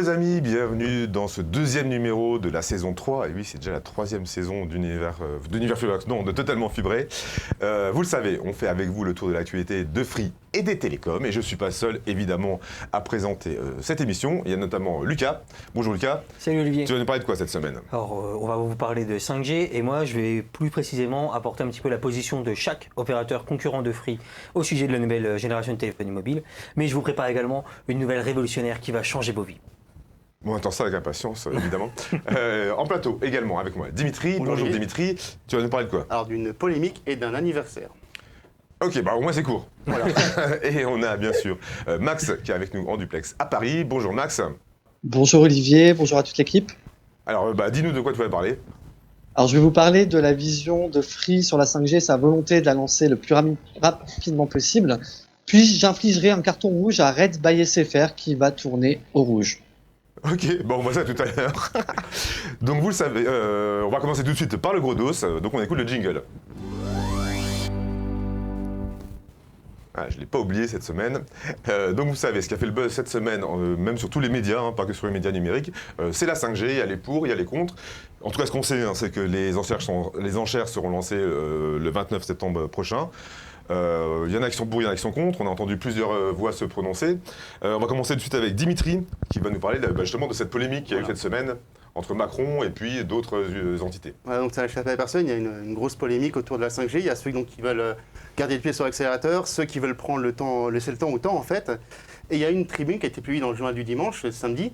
les amis, bienvenue dans ce deuxième numéro de la saison 3. Et oui, c'est déjà la troisième saison d'Univers Fibre, non, de Totalement Fibré. Vous le savez, on fait avec vous le tour de l'actualité de Free et des télécoms. Et je ne suis pas seul, évidemment, à présenter cette émission. Il y a notamment Lucas. Bonjour Lucas. Salut Olivier. Tu vas nous parler de quoi cette semaine? Alors, on va vous parler de 5G et moi, je vais plus précisément apporter un petit peu la position de chaque opérateur concurrent de Free au sujet de la nouvelle génération de téléphonie mobile. Mais je vous prépare également une nouvelle révolutionnaire qui va changer vos vies. Bon, on attend ça avec impatience, évidemment. En plateau, également, avec moi, Dimitri. Bonjour Dimitri. Tu vas nous parler de quoi? Alors, d'une polémique et d'un anniversaire. Ok, bah au moins c'est court. Voilà. Et on a bien sûr Max qui est avec nous en duplex à Paris. Bonjour Max. Bonjour Olivier, bonjour à toute l'équipe. Alors, dis-nous de quoi tu vas parler. Alors, je vais vous parler de la vision de Free sur la 5G, sa volonté de la lancer le plus rapidement possible. Puis, j'infligerai un carton rouge à Red by SFR qui va tourner au rouge. Ok, bon, on voit ça tout à l'heure. Donc, vous le savez, on va commencer tout de suite par le gros dos. Donc, on écoute le jingle. Ah, je ne l'ai pas oublié cette semaine. Donc vous savez, ce qui a fait le buzz cette semaine, même sur tous les médias, pas que sur les médias numériques, c'est la 5G, il y a les pour, il y a les contre. En tout cas, ce qu'on sait, c'est que les enchères seront lancées le 29 septembre prochain. Il y en a qui sont pour, il y en a qui sont contre. On a entendu plusieurs voix se prononcer. On va commencer tout de suite avec Dimitri, qui va nous parler justement de cette polémique qu'il y a eu cette semaine entre Macron et puis d'autres entités. Voilà, donc ça n'a échappé à personne, il y a une grosse polémique autour de la 5G. Il y a ceux qui veulent garder le pied sur l'accélérateur, ceux qui veulent prendre le temps, laisser le temps au temps en fait. Et il y a une tribune qui a été publiée dans le journal du dimanche, samedi,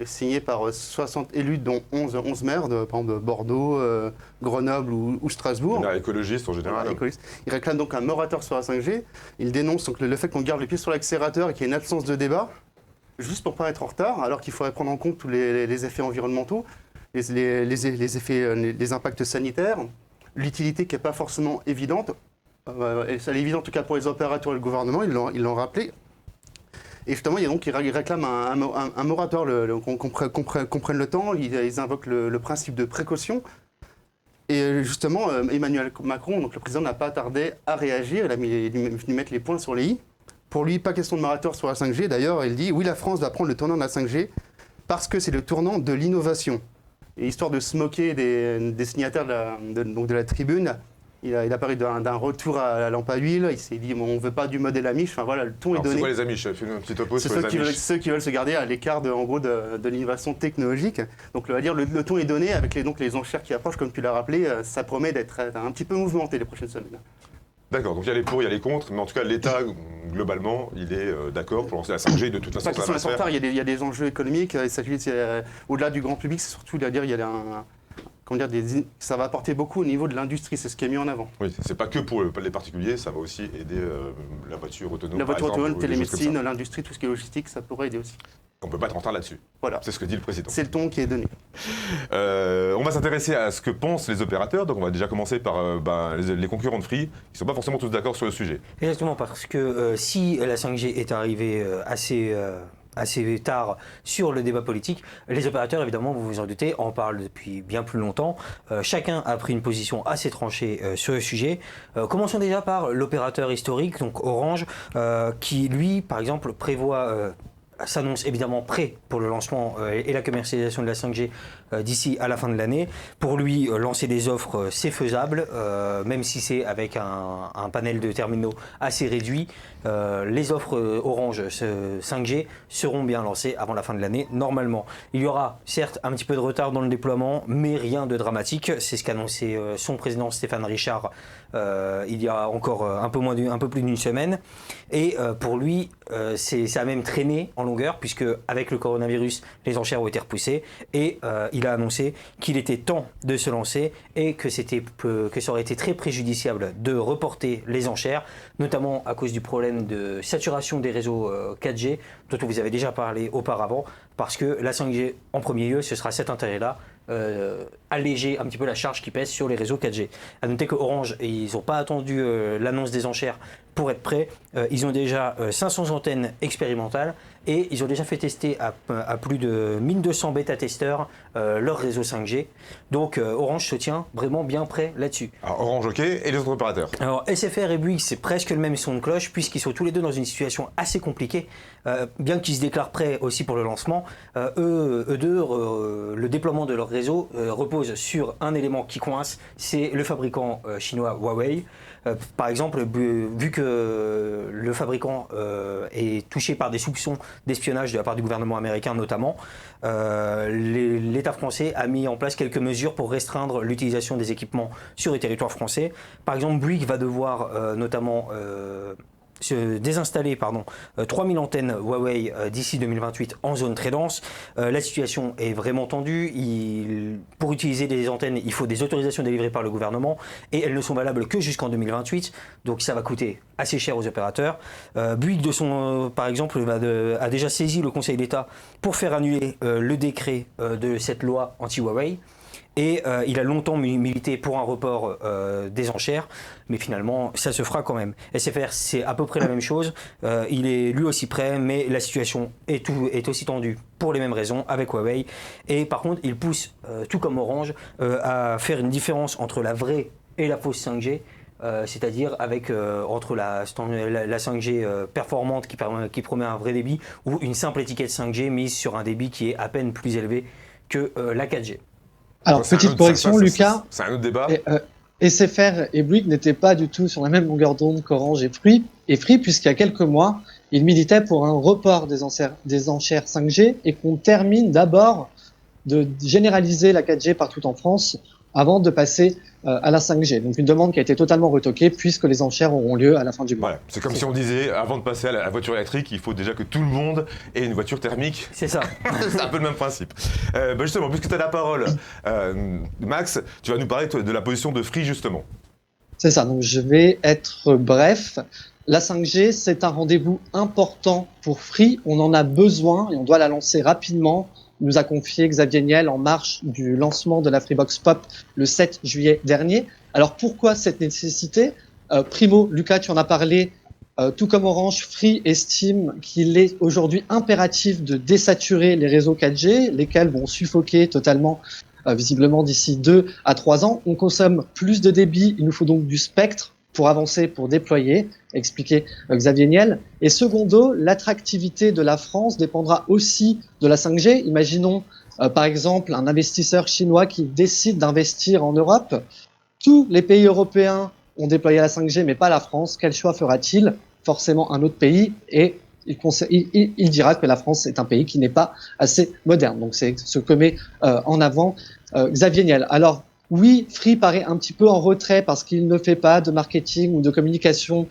signée par 60 élus, dont 11 maires, par exemple de Bordeaux, Grenoble ou Strasbourg. Il y en a écologistes en général. Ils réclament donc un moratoire sur la 5G. Ils dénoncent donc le fait qu'on garde le pied sur l'accélérateur et qu'il y ait une absence de débat, juste pour ne pas être en retard, alors qu'il faudrait prendre en compte tous les effets environnementaux, les impacts sanitaires, l'utilité qui n'est pas forcément évidente. Elle est évidente en tout cas pour les opérateurs et le gouvernement, ils l'ont rappelé. Et justement, ils réclament un moratoire, qu'on prenne le temps, ils invoquent le principe de précaution. Et justement, Emmanuel Macron, donc le président, n'a pas tardé à réagir, il a venu mettre les points sur les i. Pour lui, pas question de moratoire sur la 5G. D'ailleurs, il dit « Oui, la France va prendre le tournant de la 5G parce que c'est le tournant de l'innovation ». Et histoire de se moquer des signataires de la tribune, il a parlé d'un retour à la lampe à huile. Il s'est dit bon, « On ne veut pas du modèle Amish ». Enfin voilà, le ton est donné. C'est quoi les Amish? Fais-nous un petit topo sur les Amish. C'est ceux qui veulent se garder à l'écart de l'innovation technologique. Donc le ton est donné avec les enchères qui approchent, comme tu l'as rappelé. Ça promet d'être un petit peu mouvementé les prochaines semaines. D'accord, donc il y a les pour, il y a les contre, mais en tout cas l'État, globalement, il est d'accord pour lancer la 5G, de toute façon ça va se faire. Il y a des enjeux économiques, au-delà du grand public, c'est surtout ça va apporter beaucoup au niveau de l'industrie, c'est ce qui est mis en avant. Oui, c'est pas que pour les particuliers, ça va aussi aider la voiture autonome. La voiture autonome, télémédecine, l'industrie, tout ce qui est logistique, ça pourrait aider aussi. On ne peut pas être en retard là-dessus. Voilà. C'est ce que dit le président. C'est le ton qui est donné. On va s'intéresser à ce que pensent les opérateurs. Donc on va déjà commencer par les concurrents de Free, qui ne sont pas forcément tous d'accord sur le sujet. Exactement, parce que si la 5G est arrivée assez tard sur le débat politique, les opérateurs, évidemment, vous vous en doutez, en parlent depuis bien plus longtemps. Chacun a pris une position assez tranchée sur le sujet. Commençons déjà par l'opérateur historique, donc Orange, qui lui, par exemple, s'annonce évidemment prêt pour le lancement et la commercialisation de la 5G d'ici à la fin de l'année. Pour lui, lancer des offres, c'est faisable, même si c'est avec un panel de terminaux assez réduit. Les offres Orange 5G seront bien lancées avant la fin de l'année, normalement. Il y aura certes un petit peu de retard dans le déploiement, mais rien de dramatique. C'est ce qu'annonçait son président Stéphane Richard il y a encore un peu plus d'une semaine. Et pour lui, ça a même traîné en longueur, puisque avec le coronavirus, les enchères ont été repoussées. Et il a annoncé qu'il était temps de se lancer et que ça aurait été très préjudiciable de reporter les enchères, notamment à cause du problème de saturation des réseaux 4G, dont on vous avait déjà parlé auparavant, parce que la 5G, en premier lieu, ce sera cet intérêt-là, alléger un petit peu la charge qui pèse sur les réseaux 4G. À noter que Orange, ils n'ont pas attendu l'annonce des enchères pour être prêts. Ils ont déjà 500 antennes expérimentales et ils ont déjà fait tester à plus de 1200 bêta-testeurs leur réseau 5G. Donc Orange se tient vraiment bien prêt là-dessus. Alors Orange, ok, et les autres opérateurs? Alors SFR et Bouygues, c'est presque le même son de cloche puisqu'ils sont tous les deux dans une situation assez compliquée. Bien qu'ils se déclarent prêts aussi pour le lancement, eux deux, le déploiement de leur réseau repose sur un élément qui coince, c'est le fabricant chinois Huawei. Par exemple, vu que le fabricant est touché par des soupçons d'espionnage de la part du gouvernement américain notamment, l'État français a mis en place quelques mesures pour restreindre l'utilisation des équipements sur le territoire français. Par exemple, Bouygues va devoir notamment se désinstaller 3000 antennes Huawei d'ici 2028 en zone très dense. La situation est vraiment tendue. Pour utiliser des antennes, il faut des autorisations délivrées par le gouvernement et elles ne sont valables que jusqu'en 2028. Donc ça va coûter assez cher aux opérateurs. Bouygues, par exemple, a déjà saisi le Conseil d'État pour faire annuler le décret de cette loi anti-Huawei. Et il a longtemps milité pour un report des enchères, mais finalement, ça se fera quand même. SFR, c'est à peu près la même chose. Il est lui aussi prêt, mais la situation est aussi tendue pour les mêmes raisons avec Huawei. Et par contre, il pousse, tout comme Orange, à faire une différence entre la vraie et la fausse 5G. C'est-à-dire entre la 5G performante qui promet un vrai débit ou une simple étiquette 5G mise sur un débit qui est à peine plus élevé que la 4G. Alors, petite correction, Lucas. C'est un autre débat. SFR et Bouygues n'étaient pas du tout sur la même longueur d'onde qu'Orange et Free, puisqu'il y a quelques mois, ils militaient pour un report des enchères 5G et qu'on termine d'abord de généraliser la 4G partout en France avant de passer à la 5G. Donc une demande qui a été totalement retoquée puisque les enchères auront lieu à la fin du mois. Voilà. C'est comme si on disait, avant de passer à la voiture électrique, il faut déjà que tout le monde ait une voiture thermique. C'est ça. C'est un peu le même principe. Justement, puisque tu as la parole, Max, tu vas nous parler de la position de Free, justement. C'est ça, donc je vais être bref. La 5G, c'est un rendez-vous important pour Free. On en a besoin et on doit la lancer rapidement. Nous a confié Xavier Niel en marge du lancement de la Freebox Pop le 7 juillet dernier. Alors pourquoi cette nécessité ? Primo, Lucas, tu en as parlé, tout comme Orange, Free estime qu'il est aujourd'hui impératif de désaturer les réseaux 4G, lesquels vont suffoquer totalement visiblement d'ici 2 à 3 ans. On consomme plus de débit, il nous faut donc du spectre pour avancer, pour déployer, expliquait Xavier Niel. Et secondo, l'attractivité de la France dépendra aussi de la 5G. Imaginons par exemple un investisseur chinois qui décide d'investir en Europe. Tous les pays européens ont déployé la 5G, mais pas la France. Quel choix fera-t-il ? Forcément un autre pays, et il dira que la France est un pays qui n'est pas assez moderne. Donc c'est ce que met en avant Xavier Niel. Alors, oui, Free paraît un petit peu en retrait parce qu'il ne fait pas de marketing ou de communication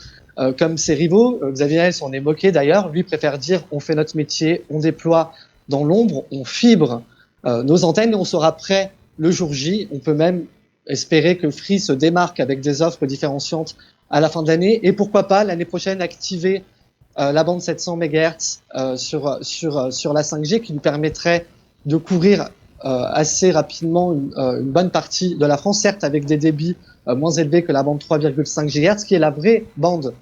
comme ses rivaux. Xavier Niel s'en est moqué d'ailleurs. Lui préfère dire on fait notre métier, on déploie dans l'ombre, on fibre nos antennes et on sera prêt le jour J. On peut même espérer que Free se démarque avec des offres différenciantes à la fin de l'année et pourquoi pas l'année prochaine activer la bande 700 MHz sur la 5G qui lui permettrait de couvrir assez rapidement une bonne partie de la France, certes avec des débits moins élevés que la bande 3,5 GHz, qui est la vraie bande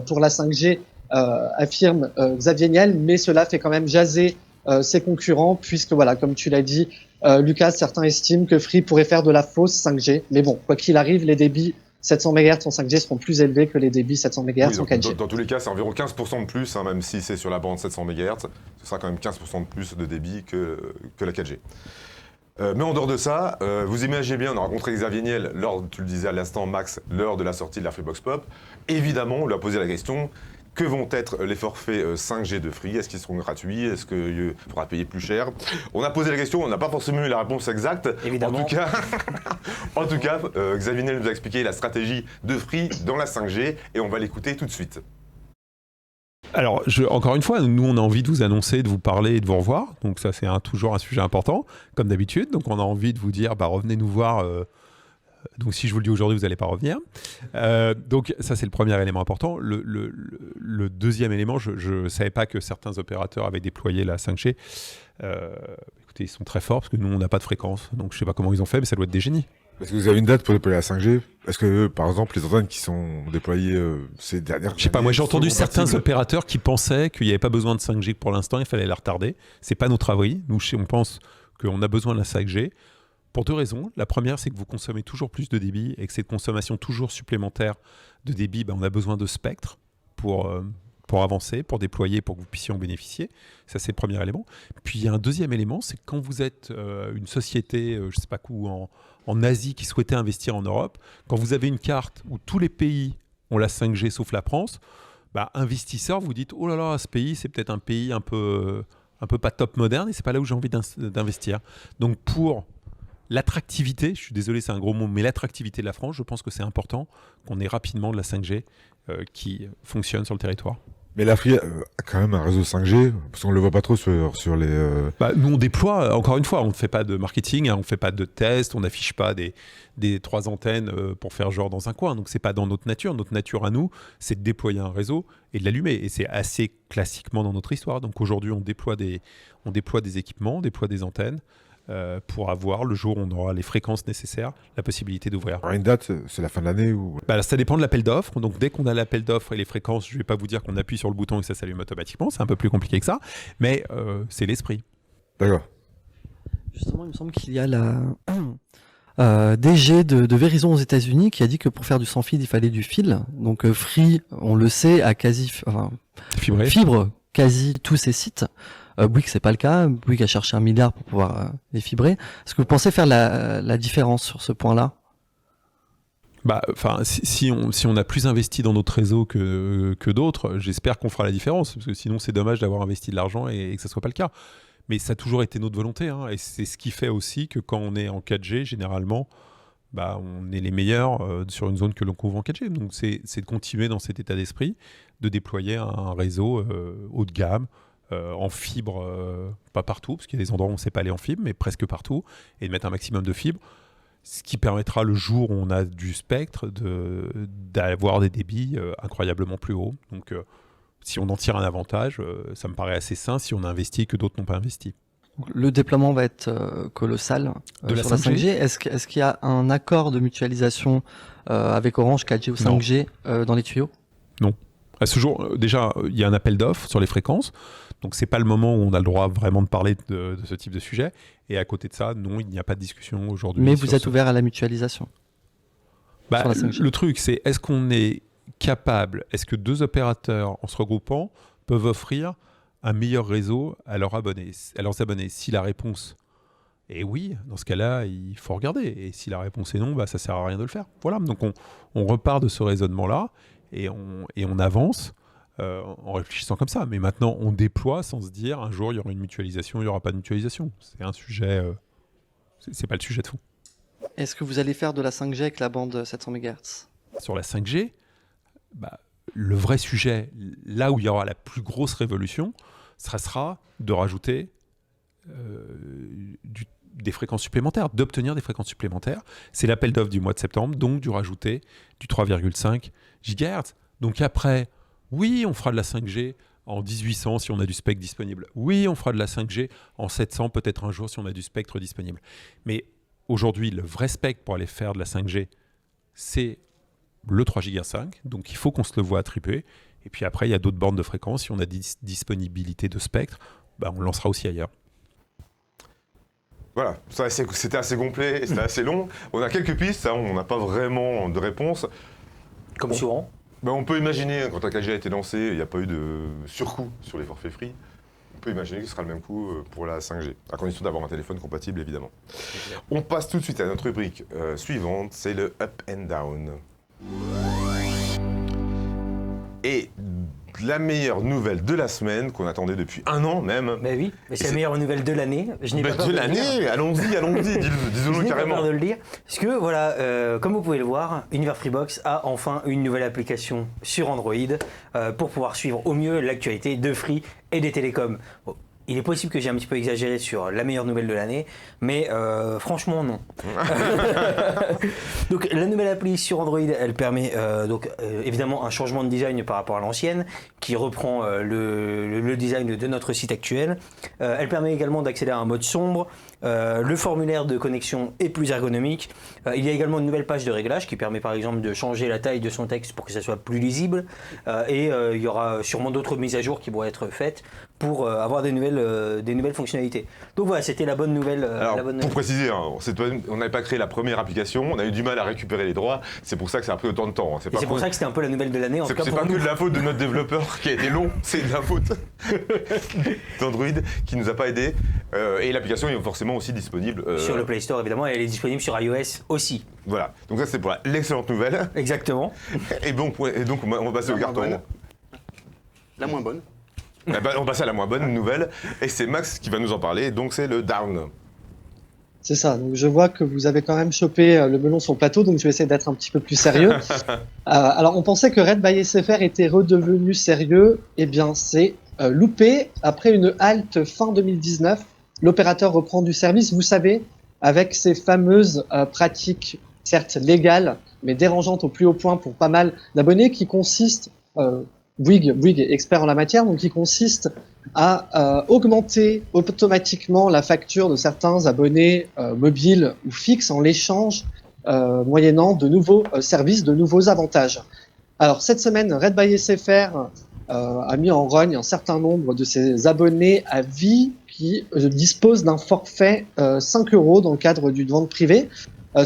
pour la 5G, affirme Xavier Niel, mais cela fait quand même jaser ses concurrents, puisque voilà, comme tu l'as dit, Lucas, certains estiment que Free pourrait faire de la fausse 5G, mais bon, quoi qu'il arrive, les débits 700 MHz en 5G seront plus élevés que les débits 700 MHz en 4G. Dans tous les cas, c'est environ 15% de plus, même si c'est sur la bande 700 MHz, ce sera quand même 15% de plus de débit que la 4G. Mais en dehors de ça, vous imaginez bien, on a rencontré Xavier Niel, tu le disais à l'instant, Max, lors de la sortie de la Freebox Pop. Évidemment, on lui a posé la question, que vont être les forfaits 5G de Free ? Est-ce qu'ils seront gratuits ? Est-ce qu'il faudra payer plus cher ? On a posé la question, on n'a pas forcément eu la réponse exacte. Évidemment. En tout cas, Xavier Niel nous a expliqué la stratégie de Free dans la 5G et on va l'écouter tout de suite. Alors, encore une fois, nous, on a envie de vous annoncer, de vous parler et de vous revoir. Donc ça, c'est toujours un sujet important, comme d'habitude. Donc on a envie de vous dire, revenez nous voir Donc si je vous le dis aujourd'hui, vous n'allez pas revenir. Donc ça, c'est le premier élément important. Le deuxième élément, je ne savais pas que certains opérateurs avaient déployé la 5G. Écoutez, ils sont très forts parce que nous, on n'a pas de fréquence. Donc je ne sais pas comment ils ont fait, mais ça doit être des génies. Est-ce que vous avez une date pour déployer la 5G? Est-ce que, par exemple, les antennes qui sont déployées ces dernières années... Je sais pas, moi j'ai entendu sont certains compatibles opérateurs qui pensaient qu'il n'y avait pas besoin de 5G pour l'instant, il fallait la retarder. C'est pas notre avis. Nous, on pense qu'on a besoin de la 5G pour deux raisons. La première, c'est que vous consommez toujours plus de débit et que cette consommation toujours supplémentaire de débit, on a besoin de spectre pour avancer, pour déployer, pour que vous puissiez en bénéficier. Ça, c'est le premier élément. Puis il y a un deuxième élément, c'est que quand vous êtes une société, je sais pas où, en Asie qui souhaitait investir en Europe, quand vous avez une carte où tous les pays ont la 5G sauf la France, investisseurs, vous dites, oh là là, ce pays, c'est peut-être un pays un peu pas top moderne et c'est pas là où j'ai envie d'investir. Donc pour l'attractivité, je suis désolé, c'est un gros mot, mais l'attractivité de la France, je pense que c'est important qu'on ait rapidement de la 5G qui fonctionne sur le territoire. Mais l'Afrique a quand même un réseau 5G, parce qu'on ne le voit pas trop sur les... Nous, on déploie, encore une fois, on ne fait pas de marketing, on ne fait pas de tests, on n'affiche pas des 3 antennes pour faire genre dans un coin. Donc, ce n'est pas dans notre nature. Notre nature à nous, c'est de déployer un réseau et de l'allumer. Et c'est assez classiquement dans notre histoire. Donc, aujourd'hui, on déploie des équipements, on déploie des antennes pour avoir, le jour où on aura les fréquences nécessaires, la possibilité d'ouvrir. Alors, une date, c'est la fin de l'année ou... Ça dépend de l'appel d'offres. Donc, dès qu'on a l'appel d'offres et les fréquences, je ne vais pas vous dire qu'on appuie sur le bouton et que ça s'allume automatiquement. C'est un peu plus compliqué que ça. Mais c'est l'esprit. D'accord. Justement, il me semble qu'il y a la DG de Verizon aux États-Unis qui a dit que pour faire du sans fil, il fallait du fil. Donc, Free, on le sait, a fibre quasi tous ses sites. Bouygues, c'est pas le cas. Bouygues a cherché 1 milliard pour pouvoir les fibrer. Est-ce que vous pensez faire la différence sur ce point-là? Si on a plus investi dans notre réseau que d'autres, j'espère qu'on fera la différence. Parce que sinon, c'est dommage d'avoir investi de l'argent et que ça soit pas le cas. Mais ça a toujours été notre volonté. Et c'est ce qui fait aussi que quand on est en 4G, généralement, on est les meilleurs sur une zone que l'on couvre en 4G. Donc, c'est de continuer dans cet état d'esprit, de déployer un réseau haut de gamme, en fibre, pas partout, parce qu'il y a des endroits où on ne sait pas aller en fibre, mais presque partout, et de mettre un maximum de fibres, ce qui permettra le jour où on a du spectre d'avoir des débits incroyablement plus hauts. Donc si on en tire un avantage, ça me paraît assez sain si on a investi que d'autres n'ont pas investi. Le déploiement va être colossal sur la 5G. Est-ce qu'il y a un accord de mutualisation avec Orange 4G ou 5G dans les tuyaux? Non. À ce jour, déjà, il y a un appel d'offres sur les fréquences. Donc, ce n'est pas le moment où on a le droit vraiment de parler de ce type de sujet. Et à côté de ça, non, il n'y a pas de discussion aujourd'hui. Mais vous êtes ouvert à la mutualisation sur la 5G. Le truc, c'est est-ce qu'on est capable, est-ce que 2 opérateurs, en se regroupant, peuvent offrir un meilleur réseau à leurs abonnés? Si la réponse est oui, dans ce cas-là, il faut regarder. Et si la réponse est non, ça ne sert à rien de le faire. Voilà, donc on repart de ce raisonnement-là et on avance. En réfléchissant comme ça, mais maintenant on déploie sans se dire un jour il y aura une mutualisation, il n'y aura pas de mutualisation. C'est un sujet, c'est pas le sujet de fond. Est-ce que vous allez faire de la 5G avec la bande 700 MHz? Sur la 5G, le vrai sujet, là où il y aura la plus grosse révolution, sera de rajouter des fréquences supplémentaires, d'obtenir des fréquences supplémentaires. C'est l'appel d'offres du mois de septembre, donc de rajouter du 3,5 GHz. Donc après, oui, on fera de la 5G en 1800 si on a du spectre disponible. Oui, on fera de la 5G en 700 peut-être un jour si on a du spectre disponible. Mais aujourd'hui, le vrai spectre pour aller faire de la 5G, c'est le 3 GHz 5. Donc il faut qu'on se le voit attribuer. Et puis après, il y a d'autres bornes de fréquence. Si on a disponibilité de spectre, on le lancera aussi ailleurs. Voilà, c'était assez complet et c'était assez long. On a quelques pistes, on n'a pas vraiment de réponse. Comme souvent. On peut imaginer, quand la 4G a été lancée, il n'y a pas eu de surcoût sur les forfaits free. On peut imaginer que ce sera le même coût pour la 5G, à condition d'avoir un téléphone compatible, évidemment. On passe tout de suite à notre rubrique suivante, c'est le Up and Down. Et la meilleure nouvelle de la semaine, qu'on attendait depuis 1 an même. Mais oui, mais c'est la meilleure nouvelle de l'année. Je n'ai pas peur de l'année, allons-y, disons-le carrément. Je n'ai pas peur de le dire. Parce que voilà, comme vous pouvez le voir, Univers Freebox a enfin une nouvelle application sur Android pour pouvoir suivre au mieux l'actualité de Free et des télécoms. Il est possible que j'ai un petit peu exagéré sur la meilleure nouvelle de l'année, mais franchement non. Donc la nouvelle appli sur Android, elle permet évidemment un changement de design par rapport à l'ancienne, qui reprend le design de notre site actuel. Elle permet également d'accéder à un mode sombre. Le formulaire de connexion est plus ergonomique. Il y a également une nouvelle page de réglage qui permet par exemple de changer la taille de son texte pour que ça soit plus lisible. Et il y aura sûrement d'autres mises à jour qui vont être faites pour avoir des nouvelles fonctionnalités. Donc voilà, c'était la bonne nouvelle. Alors, pour préciser, hein, on n'avait pas créé la première application, on a eu du mal à récupérer les droits, c'est pour ça que ça a pris autant de temps. Hein. C'est pour ça que c'était un peu la nouvelle de l'année. C'est pas que de la faute de notre développeur qui a été long, c'est de la faute d'Android qui nous a pas aidé. Et l'application est forcément aussi disponible sur le Play Store évidemment, et elle est disponible sur iOS aussi. Voilà, donc ça c'est pour l'excellente nouvelle. Exactement. Et donc on va passer au carton. La moins bonne. On passe à la moins bonne nouvelle, et c'est Max qui va nous en parler, donc c'est le Down. C'est ça, donc je vois que vous avez quand même chopé le melon sur le plateau, donc je vais essayer d'être un petit peu plus sérieux. Alors on pensait que Red by SFR était redevenu sérieux, eh bien c'est loupé. Après une halte fin 2019, l'opérateur reprend du service, vous savez, avec ces fameuses pratiques, certes légales, mais dérangeantes au plus haut point pour pas mal d'abonnés, qui consistent... Bouygues est expert en la matière, donc qui consiste à augmenter automatiquement la facture de certains abonnés mobiles ou fixes en l'échange moyennant de nouveaux services, de nouveaux avantages. Alors cette semaine, Red by SFR a mis en rogne un certain nombre de ses abonnés à vie qui disposent d'un forfait 5 € dans le cadre d'une vente privée.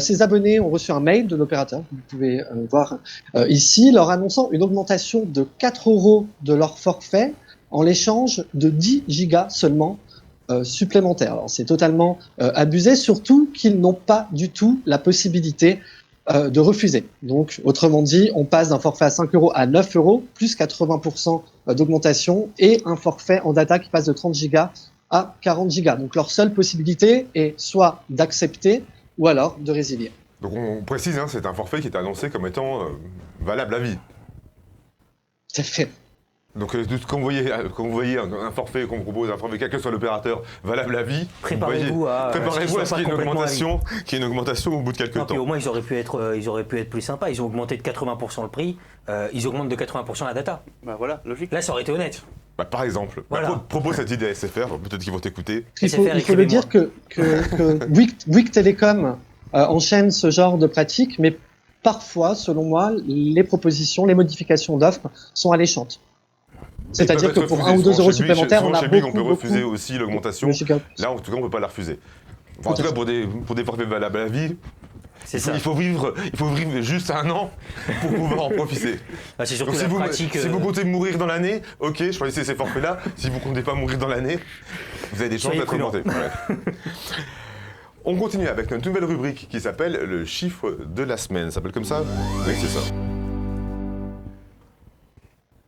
Ces abonnés ont reçu un mail de l'opérateur, vous pouvez voir ici, leur annonçant une augmentation de 4 € de leur forfait en l'échange de 10 gigas seulement supplémentaires. Alors c'est totalement abusé, surtout qu'ils n'ont pas du tout la possibilité de refuser. Donc autrement dit, on passe d'un forfait à 5 € à 9 €, plus 80% d'augmentation, et un forfait en data qui passe de 30 gigas à 40 gigas. Donc leur seule possibilité est soit d'accepter, ou alors de résilier. Donc on précise, hein, c'est un forfait qui est annoncé comme étant valable à vie. Tout à fait. Donc quand vous voyez un forfait qu'on propose, un forfait quel que soit l'opérateur, valable à vie, préparez-vous à ce qu'il y ait une augmentation au bout de quelques temps. Au moins ils auraient pu être plus sympas, ils ont augmenté de 80% le prix, ils augmentent de 80% la data. Bah voilà, logique. Là ça aurait été honnête. Bah, par exemple, voilà. Propose cette idée à SFR, peut-être qu'ils vont t'écouter. Il faut le dire que Bouygues Télécom enchaîne ce genre de pratiques, mais parfois, selon moi, les propositions, les modifications d'offres sont alléchantes. C'est-à-dire que pour 1 ou 2 € supplémentaires, on a beaucoup... on peut refuser aussi l'augmentation. Là, en tout cas, on ne peut pas la refuser. Enfin, en tout cas, pour des forfaits valables à la vie, il faut vivre juste 1 an pour pouvoir en profiter. Ah, c'est surtout donc, si vous comptez mourir dans l'année, ok, je choisissez ces forfaits-là. Si vous ne comptez pas mourir dans l'année, vous avez des chances d'être augmenté. Ouais. On continue avec notre nouvelle rubrique qui s'appelle le chiffre de la semaine. Ça s'appelle comme ça? Oui, c'est ça.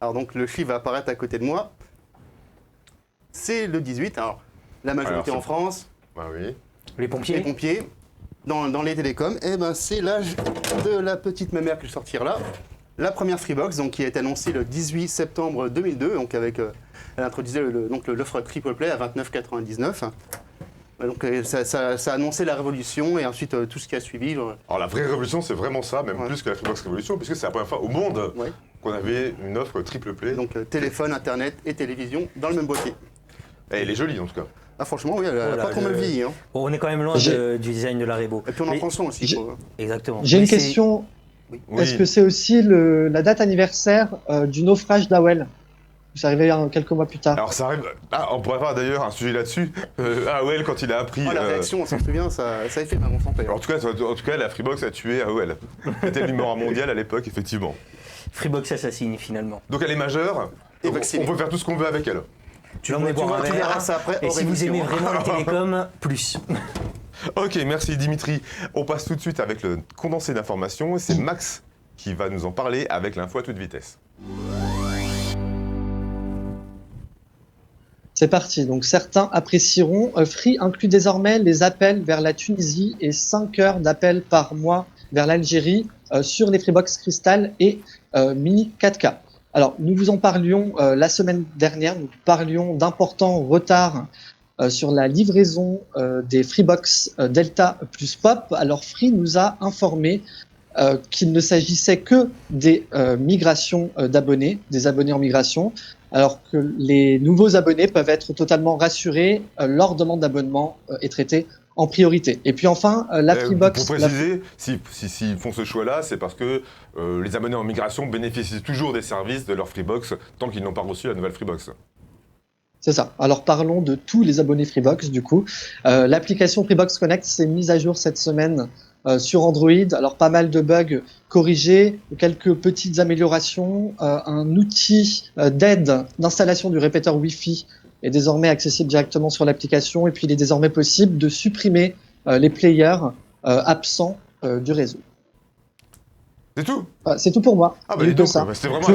Alors donc le chiffre va apparaître à côté de moi. C'est le 18. Alors la majorité en France. Ah oui. Les pompiers. Dans les télécoms, et ben c'est l'âge de la petite mamère que je vais sortir là. La première Freebox, donc qui a été annoncée le 18 septembre 2002, donc avec elle introduisait l'offre triple play à 29,99. Donc ça a annoncé la révolution et ensuite tout ce qui a suivi. Alors la vraie révolution, c'est vraiment ça, même plus que la Freebox Révolution, puisque c'est la première fois au monde qu'on avait une offre triple play. Donc téléphone, internet et télévision dans le même boîtier. Et elle est jolie en tout cas. Ah franchement oui, elle a pas trop mal vieilli. Hein. Bon, on est quand même loin du design de la Rébo. Et puis on en prend soin aussi. Exactement. J'ai une question. Oui. Est-ce que c'est aussi la date anniversaire du naufrage d'AOL? C'est arrivé quelques mois plus tard. Alors ça arrive. On pourrait avoir d'ailleurs un sujet là-dessus. AOL quand il a appris. La réaction, on s'en souvient, ça a fait mal, on s'en paye. En tout cas, la Freebox a tué AOL. C'était le numéro 1 mondial à l'époque, effectivement. Freebox assassine finalement. Donc elle est majeure. On peut faire tout ce qu'on veut avec elle. Tu verras ça après. Et si vous aimez vraiment les télécoms, plus. Ok, merci Dimitri. On passe tout de suite avec le condensé d'informations. C'est Max qui va nous en parler avec l'info à toute vitesse. C'est parti. Donc certains apprécieront. Free inclut désormais les appels vers la Tunisie et 5 heures d'appels par mois vers l'Algérie sur les Freebox Crystal et Mini 4K. Alors, nous vous en parlions la semaine dernière, nous parlions d'importants retards sur la livraison des Freebox Delta plus Pop. Alors, Free nous a informé qu'il ne s'agissait que des migrations d'abonnés, des abonnés en migration, alors que les nouveaux abonnés peuvent être totalement rassurés, leur demande d'abonnement est traitée en priorité. Et puis enfin, la Freebox... Pour préciser, s'ils font ce choix-là, c'est parce que les abonnés en migration bénéficient toujours des services de leur Freebox tant qu'ils n'ont pas reçu la nouvelle Freebox. C'est ça. Alors parlons de tous les abonnés Freebox du coup. L'application Freebox Connect s'est mise à jour cette semaine sur Android. Alors pas mal de bugs corrigés, quelques petites améliorations, un outil d'aide d'installation du répéteur Wi-Fi est désormais accessible directement sur l'application et puis il est désormais possible de supprimer les players absents du réseau. C'est tout. C'est tout pour moi. Ah bah dis donc, c'était vraiment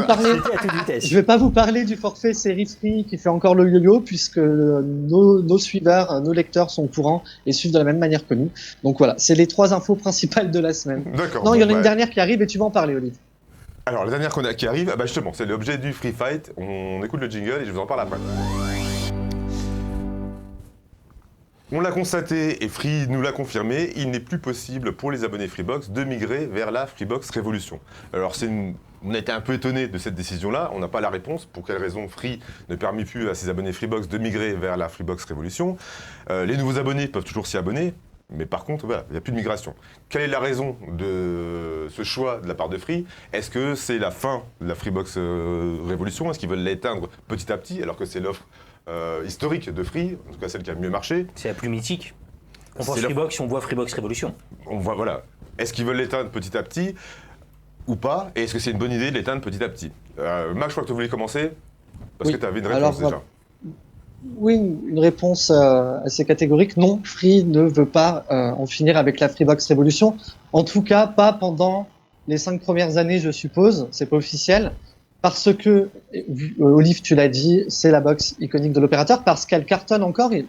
à toute vitesse. Je vais pas vous parler du forfait série Free qui fait encore le yo-yo puisque nos suiveurs, nos lecteurs sont au courant et suivent de la même manière que nous. Donc voilà, c'est les 3 infos principales de la semaine. D'accord. Non, il y en a une dernière qui arrive et tu vas en parler, Olivier. Alors la dernière qui arrive, bah justement, c'est l'objet du Free Fight. On écoute le jingle et je vous en parle après. On l'a constaté et Free nous l'a confirmé, il n'est plus possible pour les abonnés Freebox de migrer vers la Freebox Révolution. Alors on a été un peu étonné de cette décision-là, on n'a pas la réponse pour quelle raison Free ne permet plus à ses abonnés Freebox de migrer vers la Freebox Révolution. Les nouveaux abonnés peuvent toujours s'y abonner, mais par contre, voilà, il n'y a plus de migration. Quelle est la raison de ce choix de la part de Free? Est-ce que c'est la fin de la Freebox Révolution? Est-ce qu'ils veulent l'éteindre petit à petit alors que c'est l'offre historique de Free, en tout cas celle qui a mieux marché? C'est la plus mythique. On pense Freebox, on voit Freebox Révolution. On voit, voilà. Est-ce qu'ils veulent l'éteindre petit à petit ou pas? Et est-ce que c'est une bonne idée de l'éteindre petit à petit? Max, je crois que tu voulais commencer parce que tu avais une réponse déjà. Oui, une réponse assez catégorique. Non, Free ne veut pas en finir avec la Freebox Révolution. En tout cas, pas pendant les 5 premières années, je suppose. C'est pas officiel. Parce que, Olive, tu l'as dit, c'est la box iconique de l'opérateur, parce qu'elle cartonne encore. Et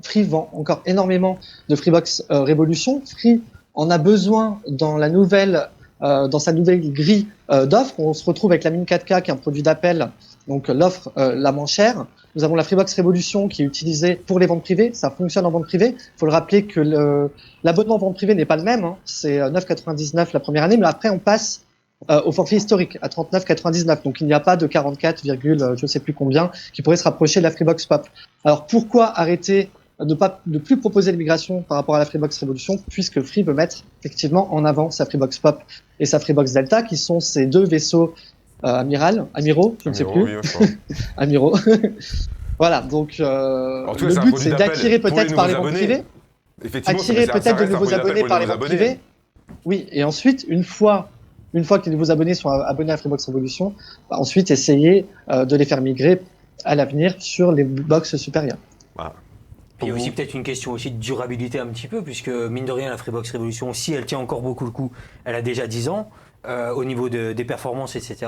Free vend encore énormément de Freebox Révolution. Free en a besoin dans sa nouvelle grille d'offres. On se retrouve avec la Mini 4K, qui est un produit d'appel, donc l'offre la moins chère. Nous avons la Freebox Révolution qui est utilisée pour les ventes privées. Ça fonctionne en vente privée. Il faut le rappeler que l'abonnement en vente privée n'est pas le même. Hein. C'est 9,99 la première année, mais après on passe au forfait historique à 39,99. Donc il n'y a pas de 44, je sais plus combien qui pourrait se rapprocher de la Freebox Pop. Alors pourquoi arrêter de plus proposer l'immigration par rapport à la Freebox Révolution, puisque Free veut mettre effectivement en avant sa Freebox Pop et sa Freebox Delta, qui sont ces 2 vaisseaux amiraux, je ne sais plus. Oui, amiraux. Voilà, donc le but c'est d'attirer peut-être par les ventes privées, attirer peut-être de nouveaux abonnés par les ventes privées. Oui, et ensuite, une fois que les nouveaux abonnés sont abonnés à Freebox Révolution, ensuite essayer de les faire migrer à l'avenir sur les box supérieures. Ah. Il y a aussi peut-être une question aussi de durabilité un petit peu, puisque mine de rien, la Freebox Révolution, si elle tient encore beaucoup le coup, elle a déjà 10 ans, au niveau des performances, etc.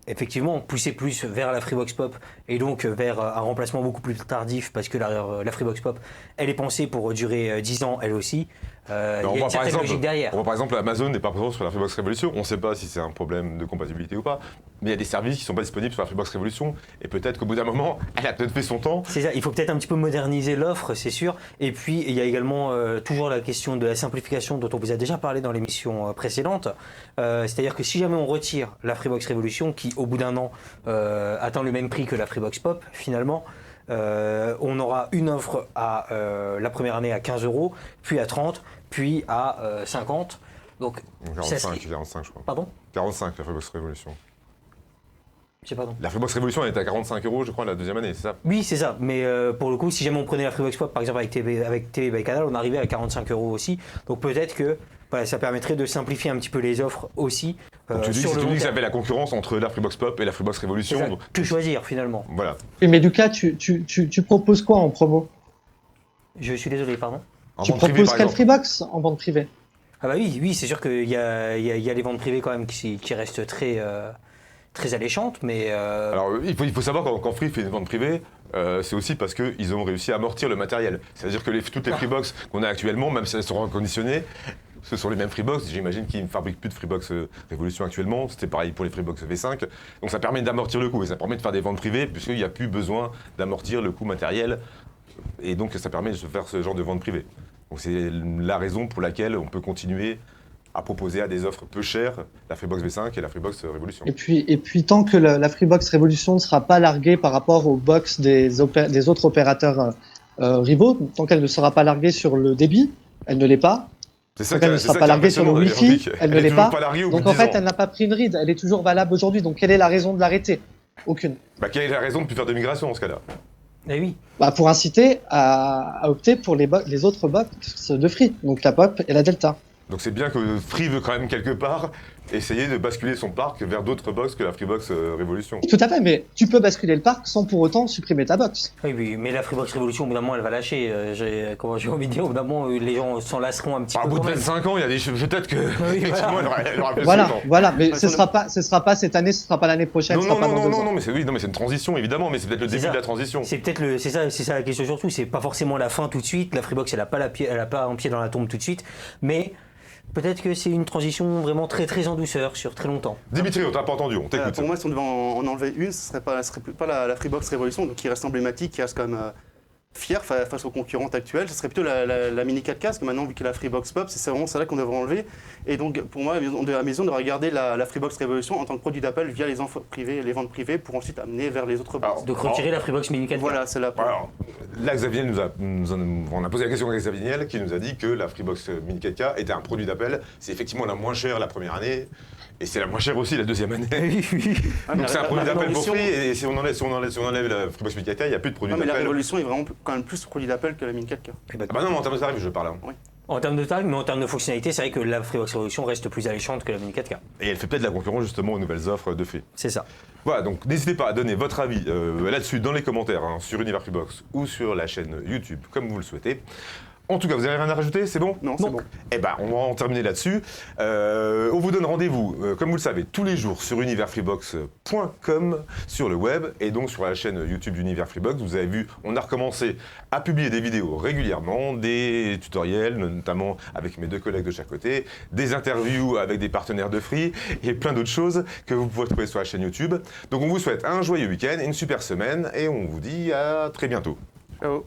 Effectivement, pousser plus vers la Freebox Pop et donc vers un remplacement beaucoup plus tardif, parce que la Freebox Pop, elle est pensée pour durer 10 ans, elle aussi. Il y a une certaine logique derrière. On voit par exemple Amazon n'est pas présent sur la Freebox Révolution. On ne sait pas si c'est un problème de compatibilité ou pas, mais il y a des services qui ne sont pas disponibles sur la Freebox Révolution. Et peut-être qu'au bout d'un moment, elle a peut-être fait son temps. C'est ça, il faut peut-être un petit peu moderniser l'offre, c'est sûr. Et puis, il y a également toujours la question de la simplification dont on vous a déjà parlé dans l'émission précédente. C'est-à-dire que si jamais on retire la Freebox Révolution, qui au bout d'un an atteint le même prix que la Freebox Pop, finalement, on aura une offre à la première année à 15 €, puis à 30, puis à 50. Donc 45, je crois. Pardon ? 45 la Freebox Révolution. Je sais pas non. La Freebox Révolution elle était à 45 €, je crois, la deuxième année, c'est ça? Oui, c'est ça. Mais pour le coup, si jamais on prenait la Freebox Pop, par exemple avec TV by Canal, on arrivait à 45 € aussi. Donc peut-être que ça permettrait de simplifier un petit peu les offres aussi. Tu dis que ça fait la concurrence entre la Freebox Pop et la Freebox Révolution. Que choisir finalement. Voilà. Mais Lucas, tu proposes quoi en promo? Je suis désolé, pardon. Tu proposes quelle Freebox en vente privée? Ah bah oui, c'est sûr qu'il y a les ventes privées quand même qui restent très alléchantes, mais... Alors il faut savoir quand Free fait une vente privée, c'est aussi parce qu'ils ont réussi à amortir le matériel. C'est-à-dire que toutes les Freebox qu'on a actuellement, même si elles sont reconditionnées, ce sont les mêmes Freebox. J'imagine qu'ils ne fabriquent plus de Freebox Révolution actuellement. C'était pareil pour les Freebox V5. Donc ça permet d'amortir le coût et ça permet de faire des ventes privées puisqu'il n'y a plus besoin d'amortir le coût matériel. Et donc ça permet de faire ce genre de vente privée. Donc c'est la raison pour laquelle on peut continuer à proposer à des offres peu chères la Freebox V5 et la Freebox Révolution. Et puis tant que la Freebox Révolution ne sera pas larguée par rapport aux box des autres opérateurs rivaux, tant qu'elle ne sera pas larguée sur le débit, elle ne l'est pas. C'est ça tant qu'elle ne sera pas larguée sur le Wi-Fi, elle ne l'est pas. Donc en fait, elle n'a pas pris une ride, elle est toujours valable aujourd'hui. Donc quelle est la raison de l'arrêter? Aucune. Quelle est la raison de ne plus faire de migration dans ce cas-là? Eh oui. Pour inciter à opter pour les autres box de Free, donc la Pop et la Delta. Donc c'est bien que Free veut quand même quelque part essayer de basculer son parc vers d'autres box que la Freebox Révolution. Tout à fait, mais tu peux basculer le parc sans pour autant supprimer ta box. Oui, mais la Freebox Révolution, au bout d'un moment, elle va lâcher. J'ai envie de dire, au bout d'un moment, les gens s'en lasseront un petit peu. Au bout de 25 ans, il y a des peut-être que effectivement, elle aura plus voilà, mais ce sera pas cette année, ce sera pas l'année prochaine, ce sera pas dans 2 ans. Non, mais c'est une transition évidemment, mais c'est peut-être le début de la transition. C'est ça la question surtout. C'est pas forcément la fin tout de suite. La Freebox, elle a pas un pied dans la tombe tout de suite, mais peut-être que c'est une transition vraiment très très en douceur sur très longtemps. Dimitri, on t'a pas entendu, on t'écoute. Pour moi, si on devait en enlever une, ce serait pas la Freebox Révolution, donc qui reste emblématique, qui reste quand même fier face aux concurrentes actuelles. Ce serait plutôt la Mini 4K, parce que maintenant, vu qu'il y a la Freebox Pop, c'est vraiment celle-là qu'on devrait enlever. Et donc, pour moi, la maison devrait regarder la Freebox Révolution en tant que produit d'appel via les ventes privées, pour ensuite amener vers les autres box. Donc retirer la Freebox Mini 4K. Voilà, c'est la. Alors, là, Xavier on a posé la question à Xavier Niel, qui nous a dit que la Freebox Mini 4K était un produit d'appel. C'est effectivement la moins chère la première année, et c'est la moins chère aussi la deuxième année. Donc c'est un produit d'appel pour Free, et si on enlève la Freebox Mini 4K, il n'y a plus de produit d'appel. Mais la Révolution est vraiment quand même plus produit d'appel que la Mini 4K. Non, mais en termes de tarif, je parle. Hein. Oui. En termes de tarif, mais en termes de fonctionnalité, c'est vrai que la Freebox Révolution reste plus alléchante que la Mini 4K. Et elle fait peut-être la concurrence justement aux nouvelles offres de Free. C'est ça. Voilà, donc n'hésitez pas à donner votre avis là-dessus dans les commentaires sur Univers Freebox ou sur la chaîne YouTube, comme vous le souhaitez. En tout cas, vous n'avez rien à rajouter, c'est bon? Non, c'est bon. Eh ben, on va en terminer là-dessus. On vous donne rendez-vous, comme vous le savez, tous les jours sur universfreebox.com sur le web et donc sur la chaîne YouTube d'Univers Freebox. Vous avez vu, on a recommencé à publier des vidéos régulièrement, des tutoriels, notamment avec mes 2 collègues de chaque côté, des interviews avec des partenaires de Free et plein d'autres choses que vous pouvez trouver sur la chaîne YouTube. Donc on vous souhaite un joyeux week-end, une super semaine et on vous dit à très bientôt. Ciao.